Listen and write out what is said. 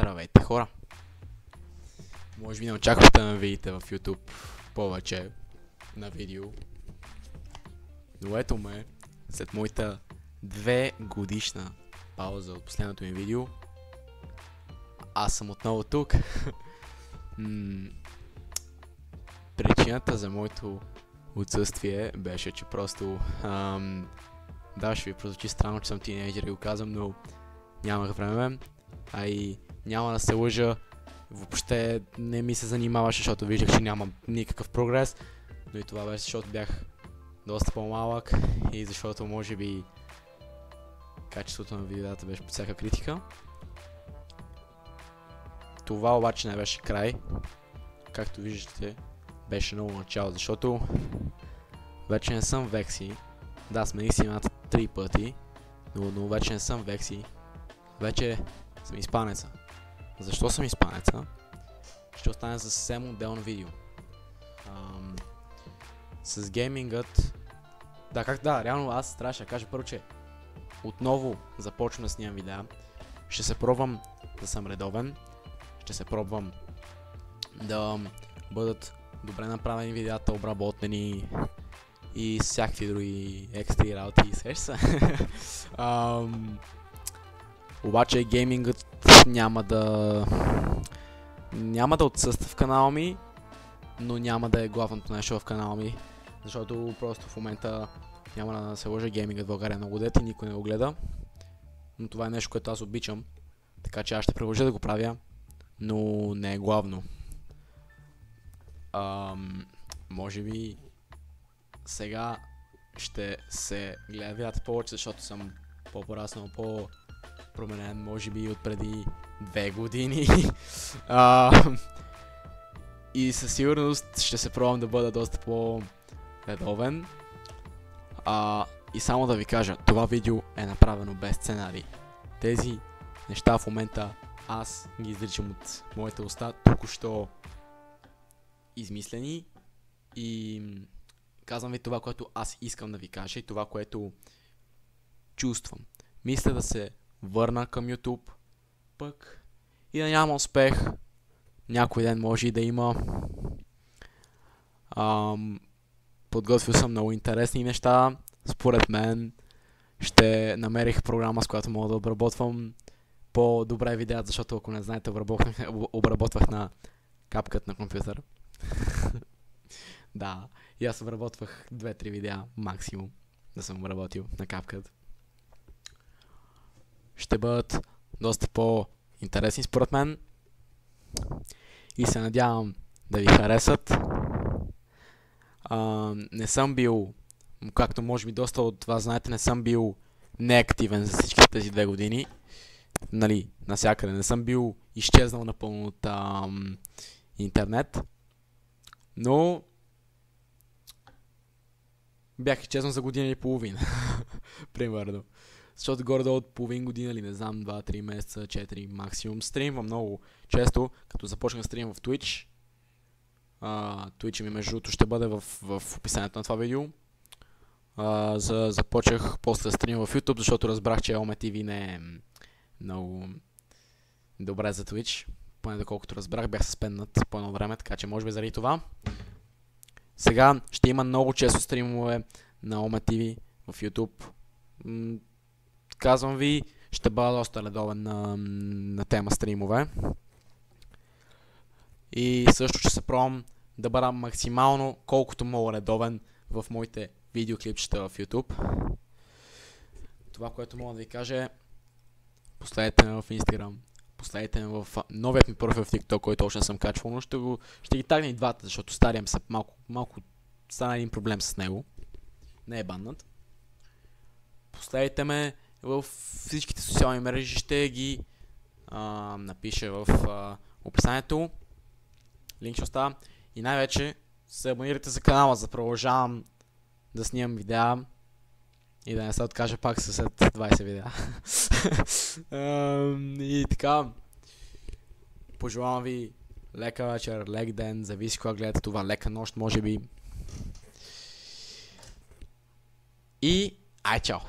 Здравейте, хора! Може би не очаквате да ме видите в YouTube повече на видео. Но ето ме, след моята 2 годишна пауза от последното ми видео, аз съм отново тук. Причината за моето отсъствие беше, че просто да, ще ви прозвучи странно, че съм тинейджър и го казвам, но нямах време, а и няма да се лъжа, въобще не ми се занимаваше, защото виждах, че нямам никакъв прогрес, но и това беше, защото бях доста по-малък и защото може би качеството на видеята беше под всяка критика. Това обаче не беше край, както виждате, беше ново начало, защото вече не съм Векси. Да, смених си имената 3 пъти, но вече не съм Векси. Вече съм испанеца. Защо съм испанеца? Ще остане за съвсем отделно видео. С геймингът... Да, реално аз трябваше да кажа първо, че отново започвам да снимам видеа. Ще се пробвам да съм редовен. Ще се пробвам да бъдат добре направени видеята, обработени и всякакви други екстри работи, сеща се. Обаче геймингът няма да отсъства в канала ми, но няма да е главното нещо в канала ми, защото просто в момента няма да се лъжа, геймингът в България е много дет и никой не го гледа, но това е нещо, което аз обичам, така че аз ще продължа да го правя, но не е главно. Може би сега ще се гледа видеята повече, защото съм по-пораснал, по-променен, може би от преди 2 години. И със сигурност ще се пробвам да бъда доста по-редовен. И само да ви кажа, това видео е направено без сценарий. Тези неща в момента аз ги изричам от моята уста, току-що измислени, и казвам ви това, което аз искам да ви кажа и това, което чувствам. Мисля да се върна към YouTube, пък и да няма успех. Някой ден може и да има. Подготвил съм много интересни неща. Според мен ще намерих програма, с която мога да обработвам по-добре видеята, защото ако не знаете, обработвах на CapCut на компютър. Да, и аз обработвах 2-3 видеа максимум да съм обработил на CapCut. Ще бъдат доста по-интересни според мен и се надявам да ви харесат. Не съм бил, както може би доста от вас знаете, не съм бил неактивен за всички тези 2 години. Нали, насякъде не съм бил изчезнал напълно от интернет, но бях изчезнал за година и половина, примерно. Защото горе-долу от половин година или не знам, 2-3 месеца, 4 максимум, стримвам много често, като започнах да стримвам в Twitch. Twitch ми между другото ще бъде в описанието на това видео. Започнах после да стримвам в YouTube, защото разбрах, че Ome TV не е много добре за Twitch. Поне доколкото разбрах, бях съспенднат по едно време, така че може би заради това. Сега ще има много често стримове на Ome TV в YouTube. Казвам ви, ще бъда доста редовен на тема стримове. И също ще се пробвам да бъда максимално колкото мога редовен в моите видеоклипчета в YouTube. Това, което мога да ви кажа е: последете ме в Instagram, последете ме в новият ми профил в TikTok, който още не съм качвал, но ще ги тагна и двата, защото стария ми са малко стана един проблем с него. Не е баннат. Последете ме в всичките социални мрежи, ще ги напиша в описанието. Линк ще оставя. И най-вече се абонирайте за канала, за да продължавам да снимам видеа и да не се откажа пак след 20 видеа. И така, пожелавам ви лека вечер, лек ден, зависи кога гледате това, лека нощ може би. И ай, чао!